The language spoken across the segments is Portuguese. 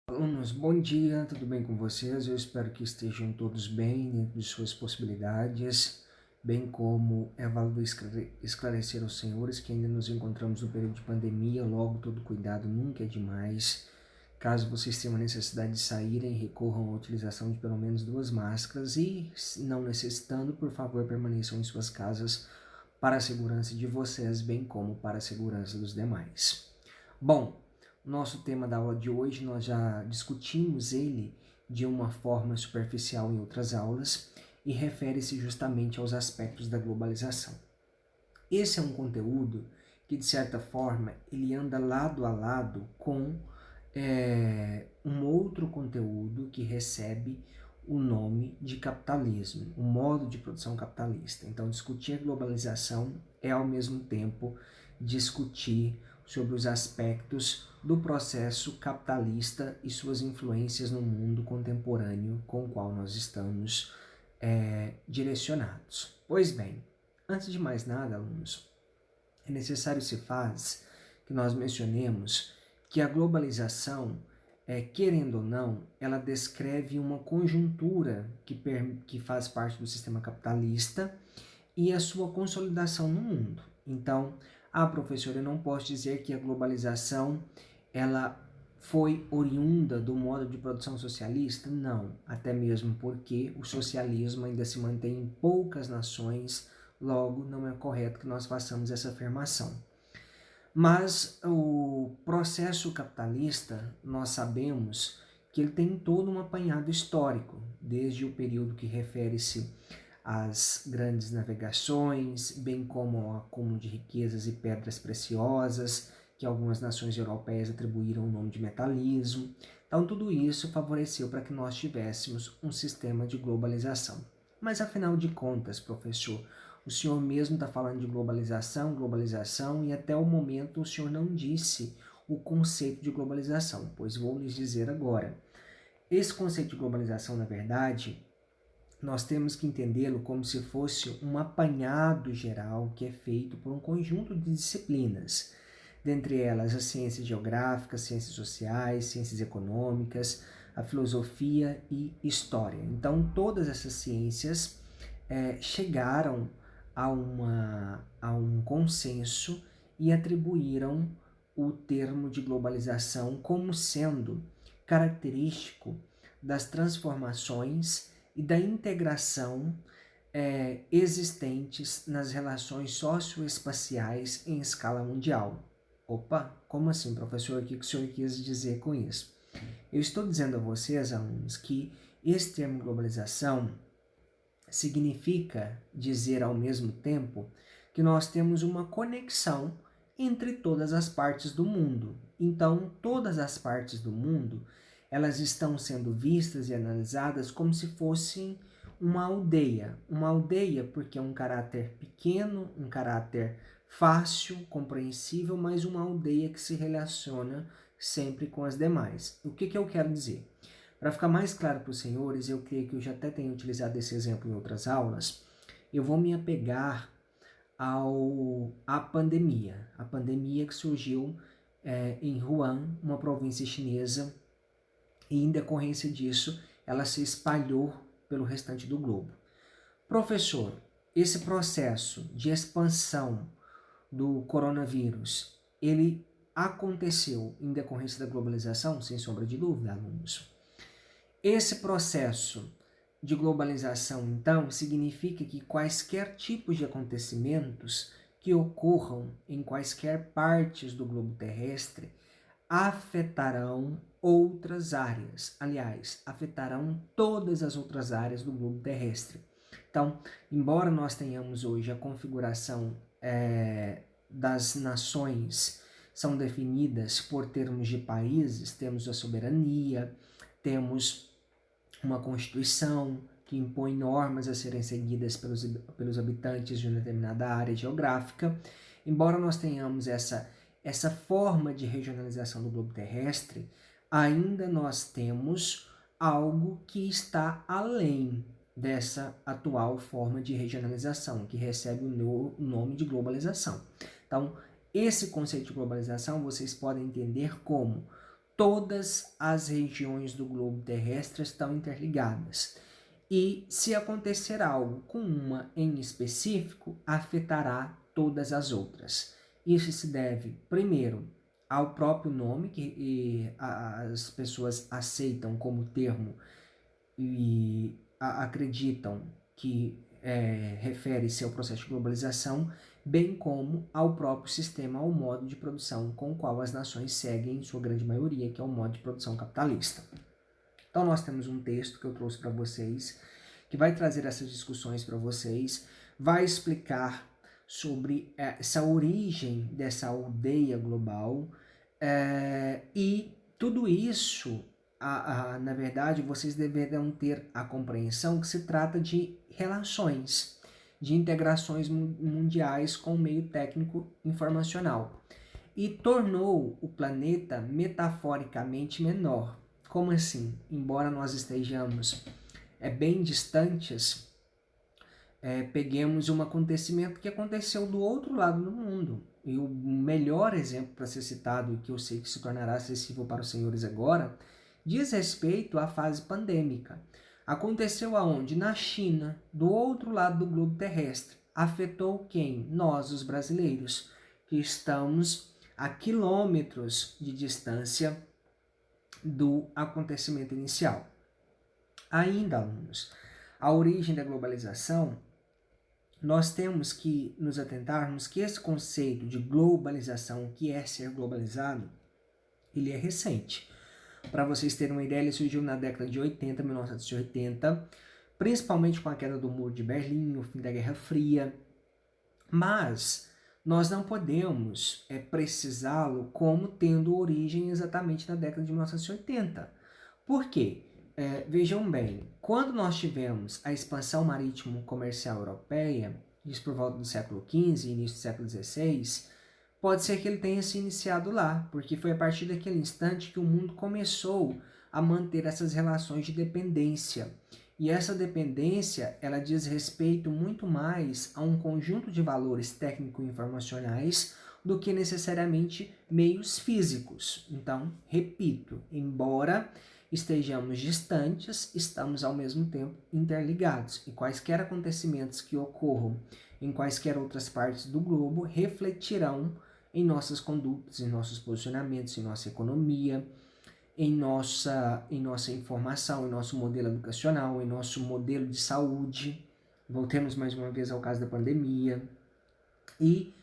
Alunos, bom dia, tudo bem com vocês? Eu espero que estejam todos bem dentro de suas possibilidades, bem como é válido esclarecer aos senhores que ainda nos encontramos no período de pandemia, logo todo cuidado nunca é demais. Caso vocês tenham a necessidade de saírem, recorram à utilização de pelo menos 2 máscaras e, não necessitando, por favor, permaneçam em suas casas para a segurança de vocês, bem como para a segurança dos demais. Bom, nosso tema da aula de hoje, nós já discutimos ele de uma forma superficial em outras aulas e refere-se justamente aos aspectos da globalização. Esse é um conteúdo que, de certa forma, ele anda lado a lado com um outro conteúdo que recebe o nome de capitalismo, o modo de produção capitalista. Então, discutir a globalização é, ao mesmo tempo, discutir sobre os aspectos do processo capitalista e suas influências no mundo contemporâneo com o qual nós estamos direcionados. Pois bem, antes de mais nada, alunos, é necessário se faz que nós mencionemos que a globalização, querendo ou não, ela descreve uma conjuntura que faz parte do sistema capitalista e a sua consolidação no mundo. Então, professor, eu não posso dizer que a globalização ela foi oriunda do modo de produção socialista? Não, até mesmo porque o socialismo ainda se mantém em poucas nações, logo não é correto que nós façamos essa afirmação. Mas o processo capitalista, nós sabemos que ele tem todo um apanhado histórico, desde o período que refere-se às grandes navegações, bem como ao acúmulo de riquezas e pedras preciosas, que algumas nações europeias atribuíram o nome de metalismo. Então, tudo isso favoreceu para que nós tivéssemos um sistema de globalização. Mas, afinal de contas, professor, o senhor mesmo está falando de globalização, e até o momento o senhor não disse o conceito de globalização, pois vou lhes dizer agora. Esse conceito de globalização, na verdade, nós temos que entendê-lo como se fosse um apanhado geral que é feito por um conjunto de disciplinas, dentre elas as ciências geográficas, ciências sociais, ciências econômicas, a filosofia e história. Então, todas essas ciências chegaram a um consenso e atribuíram o termo de globalização como sendo característico das transformações e da integração existentes nas relações socioespaciais em escala mundial. Opa, como assim, professor? O que o senhor quis dizer com isso? Eu estou dizendo a vocês, alunos, que esse termo globalização significa dizer ao mesmo tempo que nós temos uma conexão entre todas as partes do mundo. Então, todas as partes do mundo, elas estão sendo vistas e analisadas como se fossem uma aldeia. Uma aldeia porque é um caráter pequeno, um caráter fácil, compreensível, mas uma aldeia que se relaciona sempre com as demais. O que eu quero dizer? Para ficar mais claro para os senhores, eu creio que eu já até tenho utilizado esse exemplo em outras aulas, eu vou me apegar à pandemia. A pandemia que surgiu em Wuhan, uma província chinesa, e em decorrência disso, ela se espalhou pelo restante do globo. Professor, esse processo de expansão do coronavírus, ele aconteceu em decorrência da globalização? Sem sombra de dúvida, alunos. Esse processo de globalização, então, significa que quaisquer tipos de acontecimentos que ocorram em quaisquer partes do globo terrestre afetarão outras áreas. Aliás, afetarão todas as outras áreas do globo terrestre. Então, embora nós tenhamos hoje a configuração das nações são definidas por termos de países, temos a soberania, temos uma constituição que impõe normas a serem seguidas pelos habitantes de uma determinada área geográfica. Embora nós tenhamos essa forma de regionalização do globo terrestre, ainda nós temos algo que está além dessa atual forma de regionalização, que recebe o nome de globalização. Então, esse conceito de globalização vocês podem entender como todas as regiões do globo terrestre estão interligadas. E se acontecer algo com uma em específico, afetará todas as outras. Isso se deve, primeiro, ao próprio nome que as pessoas aceitam como termo e acreditam que refere-se ao processo de globalização, bem como ao próprio sistema, ao modo de produção com o qual as nações seguem, em sua grande maioria, que é o modo de produção capitalista. Então nós temos um texto que eu trouxe para vocês, que vai trazer essas discussões para vocês, vai explicar sobre essa origem dessa aldeia global, e tudo isso, na verdade, vocês deverão ter a compreensão que se trata de relações, de integrações mundiais com o meio técnico informacional, e tornou o planeta metaforicamente menor. Como assim? Embora nós estejamos bem distantes, peguemos um acontecimento que aconteceu do outro lado do mundo. E o melhor exemplo para ser citado, e que eu sei que se tornará acessível para os senhores agora, diz respeito à fase pandêmica. Aconteceu aonde? Na China, do outro lado do globo terrestre. Afetou quem? Nós, os brasileiros, que estamos a quilômetros de distância do acontecimento inicial. Ainda, alunos, a origem da globalização, nós temos que nos atentarmos que esse conceito de globalização, que é ser globalizado, ele é recente. Para vocês terem uma ideia, ele surgiu na década de 80, 1980, principalmente com a queda do Muro de Berlim, o fim da Guerra Fria, mas nós não podemos precisá-lo como tendo origem exatamente na década de 1980. Por quê? Vejam bem, quando nós tivemos a expansão marítimo-comercial europeia, isso por volta do século XV e início do século XVI, pode ser que ele tenha se iniciado lá, porque foi a partir daquele instante que o mundo começou a manter essas relações de dependência. E essa dependência, ela diz respeito muito mais a um conjunto de valores técnico-informacionais do que necessariamente meios físicos. Então, repito, embora estejamos distantes, estamos ao mesmo tempo interligados, e quaisquer acontecimentos que ocorram em quaisquer outras partes do globo refletirão em nossas condutas, em nossos posicionamentos, em nossa economia, em nossa informação, em nosso modelo educacional, em nosso modelo de saúde. Voltemos mais uma vez ao caso da pandemia. E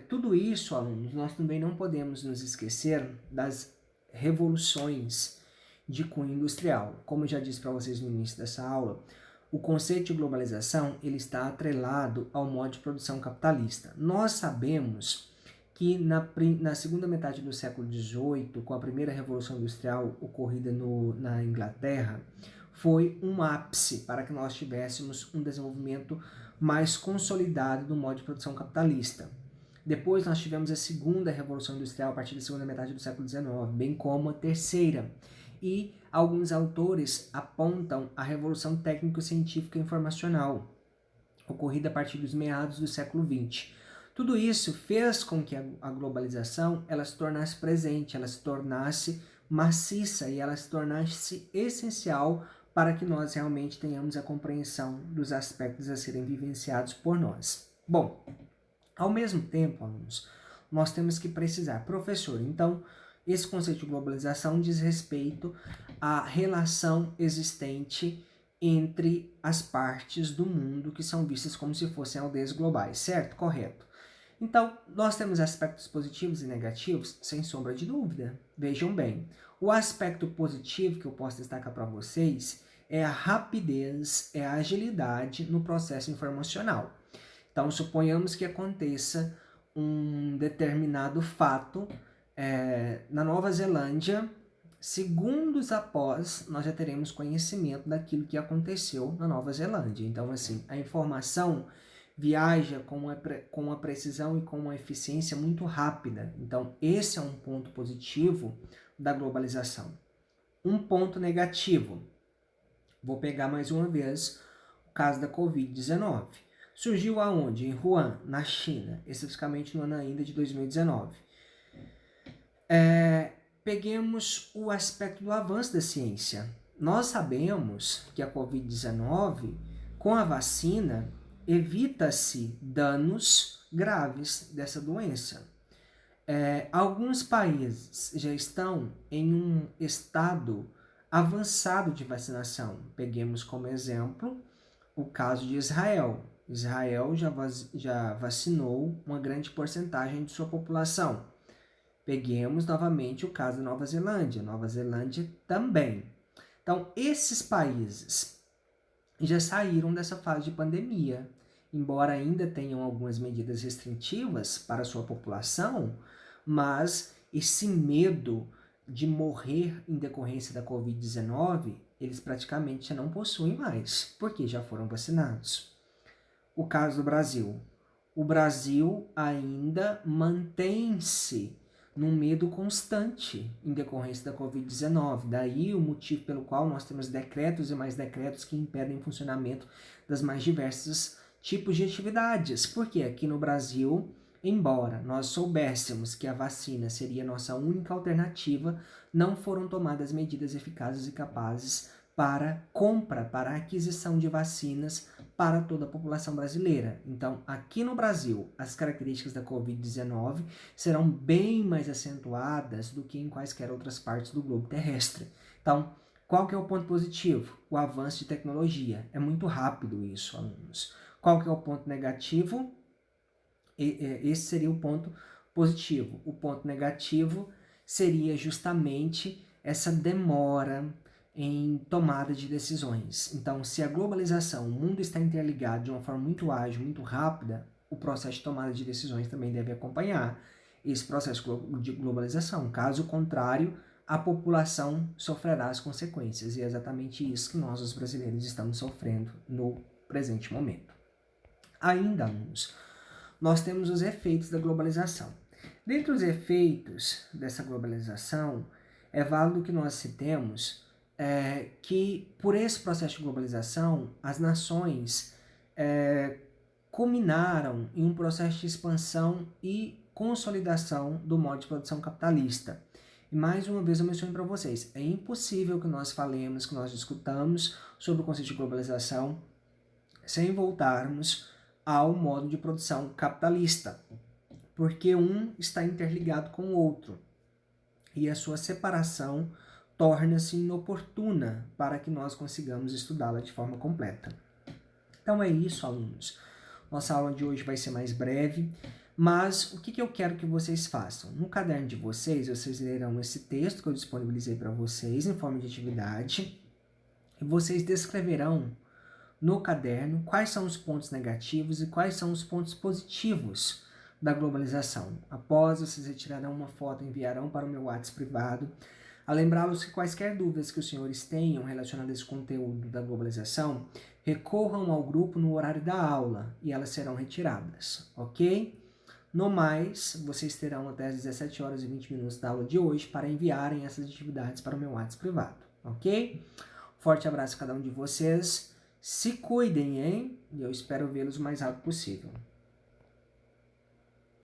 tudo isso, alunos, nós também não podemos nos esquecer das revoluções de cunho industrial. Como eu já disse para vocês no início dessa aula, o conceito de globalização ele está atrelado ao modo de produção capitalista. Nós sabemos que na segunda metade do século XVIII, com a primeira revolução industrial ocorrida na Inglaterra, foi um ápice para que nós tivéssemos um desenvolvimento mais consolidado do modo de produção capitalista. Depois nós tivemos a segunda revolução industrial a partir da segunda metade do século XIX, bem como a terceira. E alguns autores apontam a revolução técnico-científica e informacional, ocorrida a partir dos meados do século XX. Tudo isso fez com que a globalização ela se tornasse presente, ela se tornasse maciça e ela se tornasse essencial para que nós realmente tenhamos a compreensão dos aspectos a serem vivenciados por nós. Bom, ao mesmo tempo, alunos, nós temos que precisar, professor, então, esse conceito de globalização diz respeito à relação existente entre as partes do mundo que são vistas como se fossem aldeias globais, certo? Correto. Então, nós temos aspectos positivos e negativos, sem sombra de dúvida. Vejam bem, o aspecto positivo que eu posso destacar para vocês é a rapidez, é a agilidade no processo informacional. Então, suponhamos que aconteça um determinado fato na Nova Zelândia, segundos após nós já teremos conhecimento daquilo que aconteceu na Nova Zelândia. Então, assim, a informação viaja com uma precisão e com uma eficiência muito rápida. Então, esse é um ponto positivo da globalização. Um ponto negativo, vou pegar mais uma vez o caso da Covid-19. Surgiu aonde? Em Wuhan, na China, especificamente no ano ainda de 2019. peguemos o aspecto do avanço da ciência. Nós sabemos que a Covid-19, com a vacina, evita-se danos graves dessa doença. Alguns países já estão em um estado avançado de vacinação. Peguemos como exemplo o caso de Israel. Israel já vacinou uma grande porcentagem de sua população. Peguemos novamente o caso da Nova Zelândia. Nova Zelândia também. Então, esses países já saíram dessa fase de pandemia. Embora ainda tenham algumas medidas restritivas para a sua população, mas esse medo de morrer em decorrência da Covid-19, eles praticamente já não possuem mais, porque já foram vacinados. O caso do Brasil. O Brasil ainda mantém-se num medo constante em decorrência da Covid-19. Daí o motivo pelo qual nós temos decretos e mais decretos que impedem o funcionamento das mais diversas tipos de atividades. Porque aqui no Brasil, embora nós soubéssemos que a vacina seria nossa única alternativa, não foram tomadas medidas eficazes e capazes para compra, para aquisição de vacinas para toda a população brasileira. Então, aqui no Brasil, as características da Covid-19 serão bem mais acentuadas do que em quaisquer outras partes do globo terrestre. Então, qual que é o ponto positivo? O avanço de tecnologia. É muito rápido isso, alunos. Qual que é o ponto negativo? Esse seria o ponto positivo. O ponto negativo seria justamente essa demora em tomada de decisões. Então, se a globalização, o mundo está interligado de uma forma muito ágil, muito rápida, o processo de tomada de decisões também deve acompanhar esse processo de globalização. Caso contrário, a população sofrerá as consequências. E é exatamente isso que nós, os brasileiros, estamos sofrendo no presente momento. Ainda, alunos, nós temos os efeitos da globalização. Dentre os efeitos dessa globalização, é válido que nós citemos que, por esse processo de globalização, as nações culminaram em um processo de expansão e consolidação do modo de produção capitalista. E mais uma vez eu menciono para vocês, é impossível que nós falemos, que nós discutamos sobre o conceito de globalização sem voltarmos ao modo de produção capitalista, porque um está interligado com o outro, e a sua separação torna-se inoportuna para que nós consigamos estudá-la de forma completa. Então é isso, alunos. Nossa aula de hoje vai ser mais breve, mas o que eu quero que vocês façam? No caderno de vocês lerão esse texto que eu disponibilizei para vocês em forma de atividade, e vocês descreverão no caderno quais são os pontos negativos e quais são os pontos positivos da globalização. Após, vocês retirarão uma foto e enviarão para o meu WhatsApp privado. A lembrá-los que quaisquer dúvidas que os senhores tenham relacionadas a esse conteúdo da globalização, recorram ao grupo no horário da aula e elas serão retiradas, ok? No mais, vocês terão até as 17 horas e 20 minutos da aula de hoje para enviarem essas atividades para o meu WhatsApp privado, ok? Forte abraço a cada um de vocês. Se cuidem, hein? E eu espero vê-los o mais rápido possível.